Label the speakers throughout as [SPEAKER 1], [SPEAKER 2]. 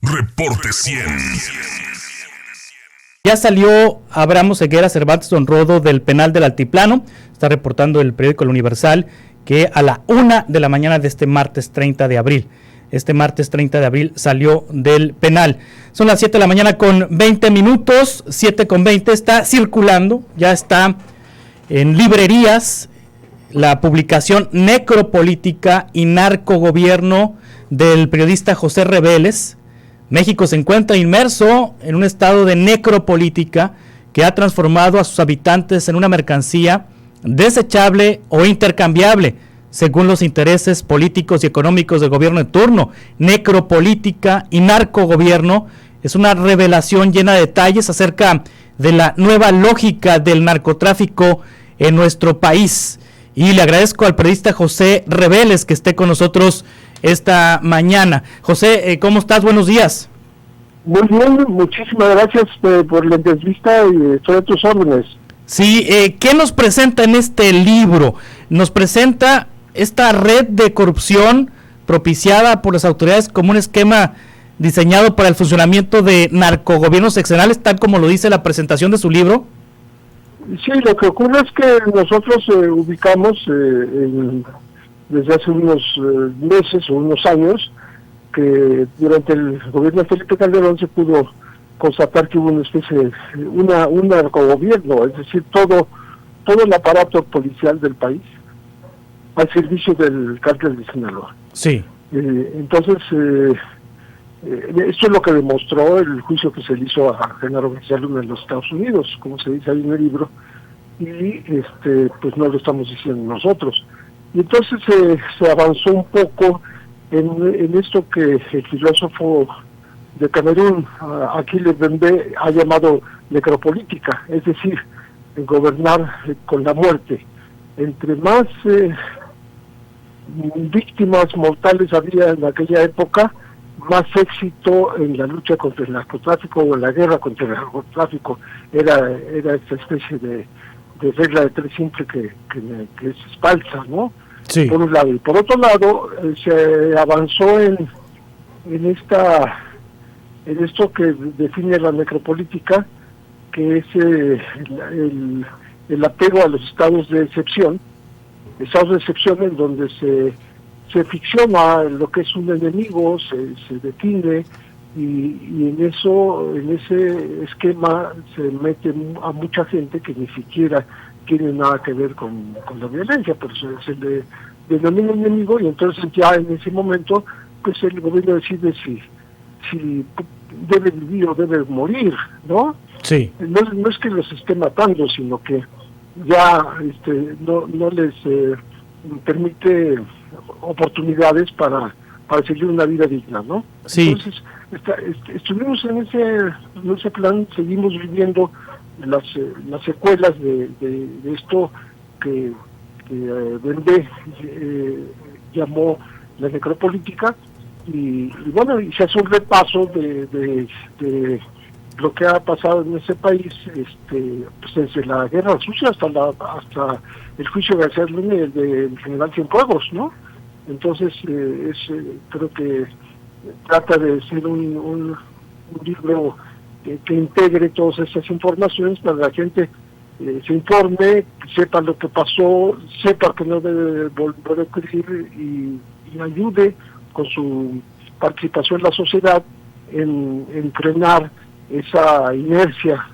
[SPEAKER 1] Reporte 100.
[SPEAKER 2] Ya salió Abraham Oseguera Cervantes Don Rodo del penal del Altiplano. Está reportando el periódico El Universal que a la 1 de la mañana de este martes 30 de abril. Este martes 30 de abril salió del penal. Son las 7 de la mañana con 20 minutos, 7 con 20. Está circulando, ya está en librerías, la publicación Necropolítica y Narcogobierno del periodista José Reveles. México se encuentra inmerso en un estado de necropolítica que ha transformado a sus habitantes en una mercancía desechable o intercambiable según los intereses políticos y económicos del gobierno en turno. Necropolítica y narcogobierno es una revelación llena de detalles acerca de la nueva lógica del narcotráfico en nuestro país. Y le agradezco al periodista José Reveles que esté con nosotros esta mañana. José, ¿cómo estás? Buenos días.
[SPEAKER 3] Muy bien, muchísimas gracias por la entrevista y estoy a tus órdenes.
[SPEAKER 2] Sí, ¿qué nos presenta en este libro? Nos presenta esta red de corrupción propiciada por las autoridades como un esquema diseñado para el funcionamiento de narcogobiernos seccionales, tal como lo dice la presentación de su libro.
[SPEAKER 3] Sí, lo que ocurre es que nosotros ubicamos desde hace unos meses o unos años que durante el gobierno de Felipe Calderón se pudo constatar que hubo una especie de un narcogobierno, es decir, todo el aparato policial del país al servicio del cártel de Sinaloa.
[SPEAKER 2] Sí.
[SPEAKER 3] Entonces, esto es lo que demostró el juicio que se le hizo a Genaro García Luna en los Estados Unidos, como se dice ahí en el libro, y pues no lo estamos diciendo nosotros. Y entonces se avanzó un poco en esto que el filósofo de Camerún, Achille Mbembe, ha llamado necropolítica, es decir, gobernar con la muerte. Entre más víctimas mortales había en aquella época, más éxito en la lucha contra el narcotráfico o en la guerra contra el narcotráfico. Era esta especie de regla de tres simple que es falsa, ¿no?
[SPEAKER 2] Sí.
[SPEAKER 3] Por un lado. Y por otro lado, se avanzó en esto que define la necropolítica, que es el apego a los estados de excepción en donde se ficciona lo que es un enemigo, se define, y en ese esquema se mete a mucha gente que ni siquiera tiene nada que ver con la violencia, pero se le denomina enemigo, y entonces ya en ese momento pues el gobierno decide si debe vivir o debe morir, ¿no?
[SPEAKER 2] Sí.
[SPEAKER 3] No es que los esté matando, sino que ya no les permite oportunidades para seguir una vida digna, ¿no?
[SPEAKER 2] Sí.
[SPEAKER 3] Entonces, estuvimos en ese plan, seguimos viviendo las secuelas de esto que Mbembe llamó la necropolítica, y bueno, y se hace un repaso de lo que ha pasado en ese país, pues desde la Guerra Sucia hasta el juicio de García Luna y el del general Cienfuegos, ¿no? Entonces, creo que trata de ser un libro que integre todas esas informaciones para que la gente se informe, sepa lo que pasó, sepa que no debe volver a ocurrir, y ayude con su participación en la sociedad en frenar esa inercia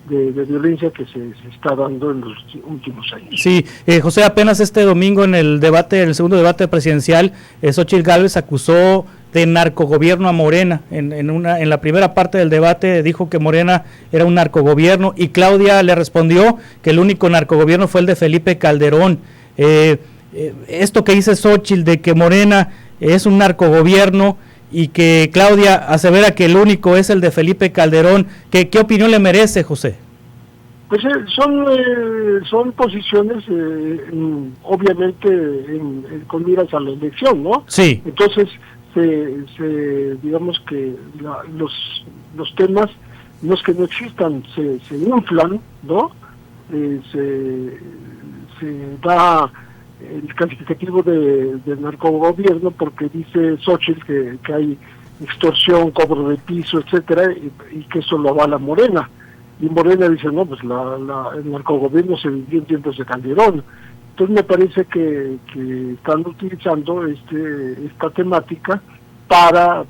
[SPEAKER 3] de violencia que se está dando en los últimos años.
[SPEAKER 2] Sí, José, apenas este domingo en el segundo debate presidencial, Xóchitl Gálvez acusó de narcogobierno a Morena. En la primera parte del debate dijo que Morena era un narcogobierno, y Claudia le respondió que el único narcogobierno fue el de Felipe Calderón. Esto que dice Xóchitl de que Morena es un narcogobierno y que Claudia asevera que el único es el de Felipe Calderón, ¿qué opinión le merece, José?
[SPEAKER 3] Pues son posiciones obviamente con miras a la elección, ¿no?
[SPEAKER 2] Sí.
[SPEAKER 3] Entonces digamos que los temas no es que no existan, se inflan, ¿no? Se da el calificativo de narcogobierno porque dice Xóchitl que hay extorsión, cobro de piso, etcétera, y que eso lo avala Morena. Y Morena dice, no, pues el narcogobierno se vivió en tiempos de Calderón. Entonces me parece que están utilizando esta temática para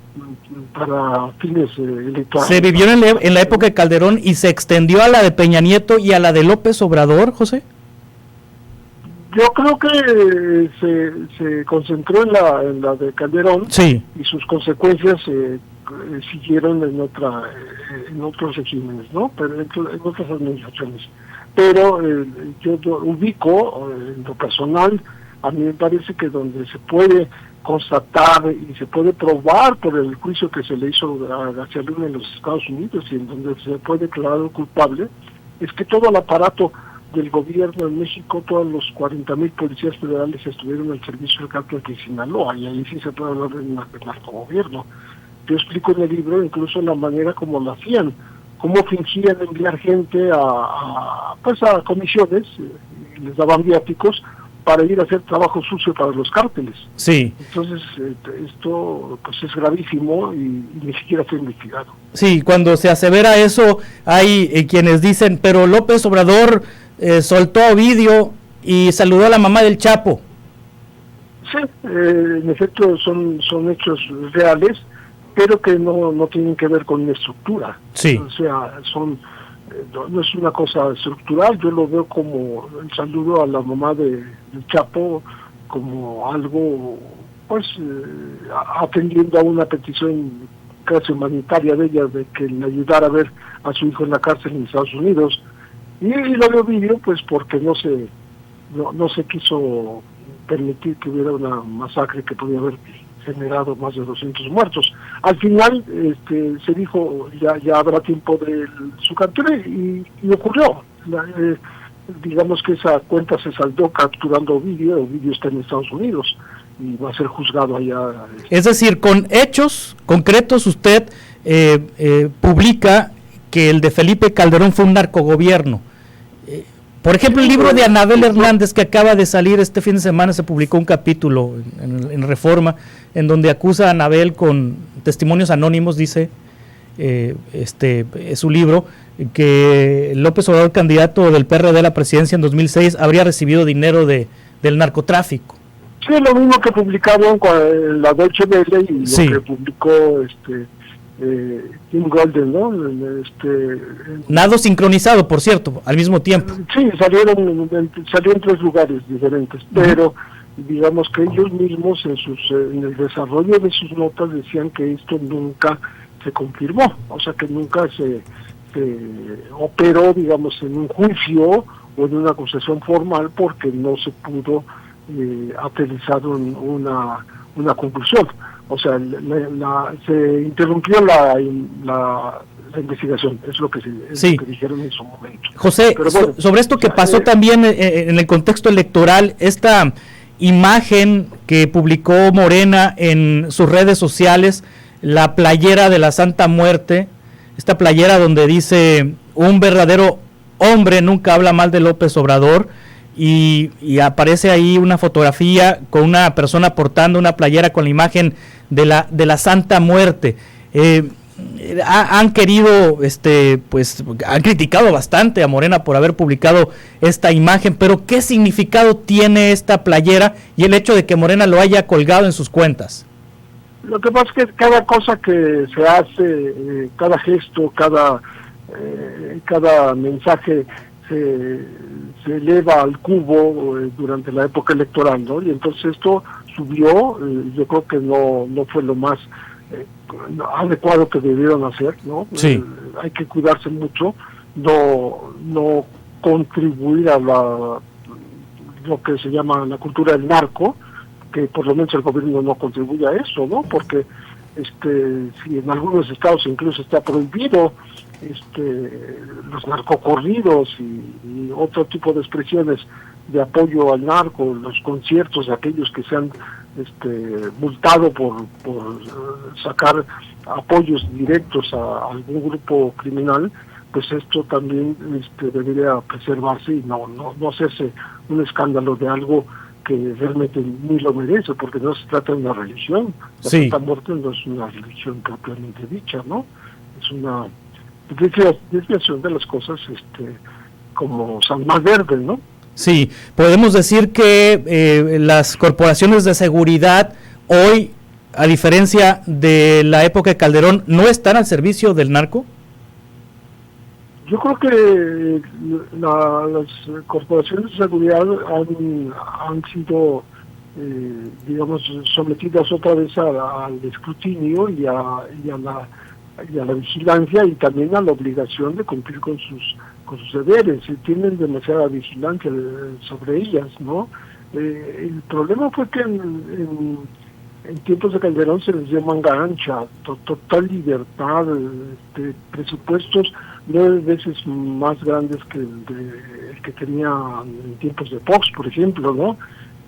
[SPEAKER 3] fines electorales.
[SPEAKER 2] ¿Se vivió en la época de Calderón y se extendió a la de Peña Nieto y a la de López Obrador, José?
[SPEAKER 3] Yo creo que se concentró en la de Calderón,
[SPEAKER 2] sí,
[SPEAKER 3] y sus consecuencias siguieron en otros regímenes, ¿no? Pero en otras administraciones. Pero yo ubico, en lo personal, a mí me parece que donde se puede constatar y se puede probar por el juicio que se le hizo a García Luna en los Estados Unidos, y en donde se puede declarar culpable, es que todo el aparato del gobierno en México, todos los 40,000 policías federales estuvieron al servicio del cártel de Sinaloa, y ahí sí se puede hablar de narcogobierno. Yo explico en el libro incluso la manera como lo hacían, cómo fingían enviar gente a comisiones, y les daban viáticos para ir a hacer trabajo sucio para los cárteles.
[SPEAKER 2] Sí.
[SPEAKER 3] Entonces, esto pues es gravísimo y ni siquiera fue investigado.
[SPEAKER 2] Sí, cuando se asevera eso, hay quienes dicen, pero López Obrador soltó a Ovidio y saludó a la mamá del Chapo.
[SPEAKER 3] Sí, en efecto son hechos reales, pero que no tienen que ver con una estructura.
[SPEAKER 2] Sí.
[SPEAKER 3] O sea, no es una cosa estructural. Yo lo veo como el saludo a la mamá del Chapo, como algo, pues, atendiendo a una petición casi humanitaria de ella, de que le ayudara a ver a su hijo en la cárcel en Estados Unidos. Y lo de Ovidio, pues, porque no se quiso permitir que hubiera una masacre que podía haber generado más de 200 muertos. Al final se dijo, ya habrá tiempo de su captura, y ocurrió. Digamos que esa cuenta se saldó capturando a Ovidio. Ovidio está en Estados Unidos y va a ser juzgado allá.
[SPEAKER 2] Es decir, con hechos concretos usted publica que el de Felipe Calderón fue un narcogobierno. Por ejemplo, el libro de Anabel Hernández, que acaba de salir este fin de semana, se publicó un capítulo en Reforma, en donde acusa a Anabel con testimonios anónimos, dice su libro, que López Obrador, candidato del PRD a la presidencia en 2006, habría recibido dinero del narcotráfico.
[SPEAKER 3] Sí, lo mismo que publicaron en la Deutsche Welle y
[SPEAKER 2] sí.
[SPEAKER 3] Lo que publicó Tim Golden, ¿no?
[SPEAKER 2] Nado sincronizado, por cierto, al mismo tiempo.
[SPEAKER 3] Sí, salió en 3 lugares diferentes, pero digamos que ellos mismos en el desarrollo de sus notas decían que esto nunca se confirmó, o sea que nunca se operó, digamos, en un juicio o en una acusación formal, porque no se pudo aterrizar una conclusión. O sea, se interrumpió la investigación, es lo que
[SPEAKER 2] sí.
[SPEAKER 3] Lo que dijeron en su momento.
[SPEAKER 2] José, bueno, sobre esto que pasó también en el contexto electoral, esta imagen que publicó Morena en sus redes sociales, la playera de la Santa Muerte, esta playera donde dice: un verdadero hombre nunca habla mal de López Obrador, y aparece ahí una fotografía con una persona portando una playera con la imagen de la Santa Muerte. Han querido, pues han criticado bastante a Morena por haber publicado esta imagen, pero ¿qué significado tiene esta playera y el hecho de que Morena lo haya colgado en sus cuentas?
[SPEAKER 3] Lo que pasa es que cada cosa que se hace, cada gesto, cada mensaje se eleva al cubo durante la época electoral, ¿no? Y entonces esto subió. Yo creo que no fue lo más adecuado que debieron hacer, ¿no?
[SPEAKER 2] Sí.
[SPEAKER 3] Hay que cuidarse mucho, no contribuir a lo que se llama la cultura del narco, que por lo menos el gobierno no contribuye a eso, ¿no? Porque si en algunos estados incluso está prohibido los narcocorridos y otro tipo de expresiones de apoyo al narco, los conciertos de aquellos que se han multado por sacar apoyos directos a algún grupo criminal, pues esto también debería preservarse y no hacerse un escándalo de algo que realmente ni lo merece, porque no se trata de una religión. La
[SPEAKER 2] Sí.
[SPEAKER 3] Santa Muerte no es una religión propiamente dicha, ¿no? Es una desviación de las cosas, como San Malverde, ¿no?
[SPEAKER 2] Sí, podemos decir que las corporaciones de seguridad hoy, a diferencia de la época de Calderón, ¿no están al servicio del narco?
[SPEAKER 3] Yo creo que las corporaciones de seguridad han sido, digamos, sometidas otra vez al escrutinio y a la vigilancia, y también a la obligación de cumplir con sus deberes. Tienen demasiada vigilancia sobre ellas, ¿no? El problema fue que en tiempos de Calderón se les dio manga ancha, total libertad, presupuestos 9 veces más grandes que el que tenía en tiempos de Fox, por ejemplo, ¿no?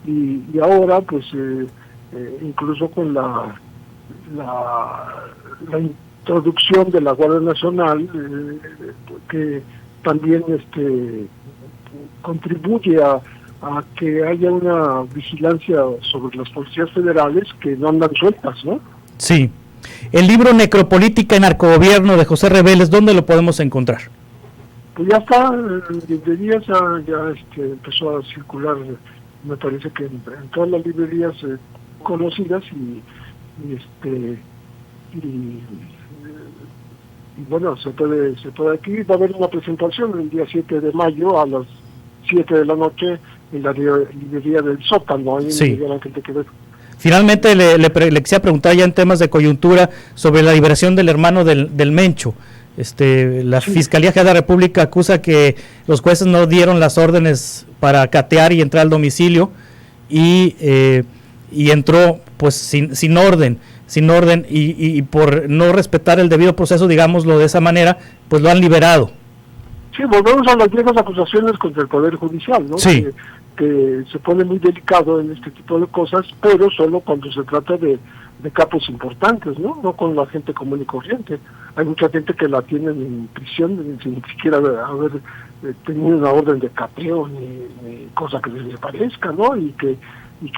[SPEAKER 3] Y ahora, pues, incluso con la introducción de la Guardia Nacional, que también contribuye a que haya una vigilancia sobre las policías federales que no andan sueltas, ¿no?
[SPEAKER 2] Sí. El libro Necropolítica y Narcogobierno de José Reveles, ¿dónde lo podemos encontrar?
[SPEAKER 3] Pues ya está, en librerías ya empezó a circular, me parece que en todas las librerías conocidas, y bueno, se puede aquí. Va a haber una presentación el día 7 de mayo a las 7 de la noche en la librería del Sótano, ahí
[SPEAKER 2] sí.
[SPEAKER 3] en Ángel de Quevedo.
[SPEAKER 2] Finalmente le quisiera preguntar ya en temas de coyuntura sobre la liberación del hermano del Mencho. La
[SPEAKER 3] sí.
[SPEAKER 2] Fiscalía General de la República acusa que los jueces no dieron las órdenes para catear y entrar al domicilio y entró pues sin orden y por no respetar el debido proceso, digámoslo de esa manera, pues lo han liberado.
[SPEAKER 3] Sí, volvemos a las viejas acusaciones contra el Poder Judicial, ¿no?
[SPEAKER 2] Sí.
[SPEAKER 3] Que se pone muy delicado en este tipo de cosas, pero solo cuando se trata de capos importantes, ¿no? No con la gente común y corriente. Hay mucha gente que la tienen en prisión sin siquiera haber tenido una orden de cateo ni cosa que les parezca, ¿no? Y que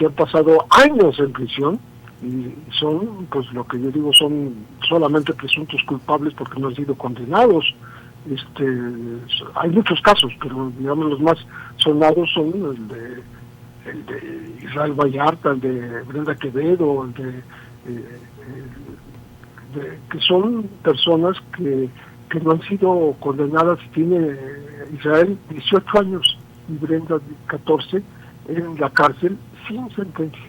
[SPEAKER 3] han pasado años en prisión y son, pues lo que yo digo, son solamente presuntos culpables porque no han sido condenados. Hay muchos casos, pero digamos los más sonados son el de Israel Vallarta, el de Brenda Quevedo, que son personas que no han sido condenadas. Tiene Israel 18 años y Brenda 14 en la cárcel sin sentencia.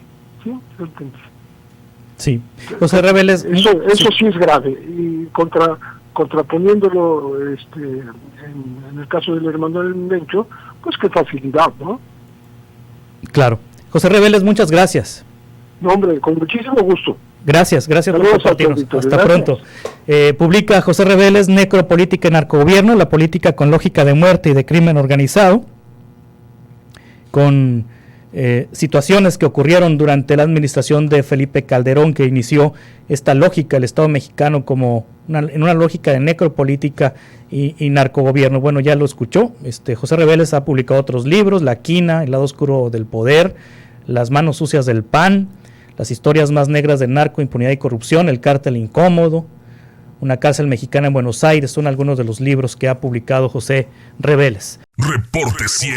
[SPEAKER 3] Sí.
[SPEAKER 2] José Reveles,
[SPEAKER 3] eso sí es grave, y contraponiéndolo en el caso del hermano del Mencho, pues qué facilidad, ¿no?
[SPEAKER 2] Claro. José Reveles, muchas gracias.
[SPEAKER 3] No, hombre, con muchísimo gusto.
[SPEAKER 2] Gracias por compartirnos. Hasta pronto. Publica José Reveles Necropolítica y Narcogobierno, la política con lógica de muerte y de crimen organizado, con situaciones que ocurrieron durante la administración de Felipe Calderón, que inició esta lógica, el Estado mexicano, como en una lógica de necropolítica y narcogobierno. Bueno, ya lo escuchó. José Reveles ha publicado otros libros: La Quina, El lado oscuro del poder, Las manos sucias del PAN, Las historias más negras de narco, impunidad y corrupción, El cártel incómodo, Una cárcel mexicana en Buenos Aires. Son algunos de los libros que ha publicado José Reveles.
[SPEAKER 1] Reporte 100.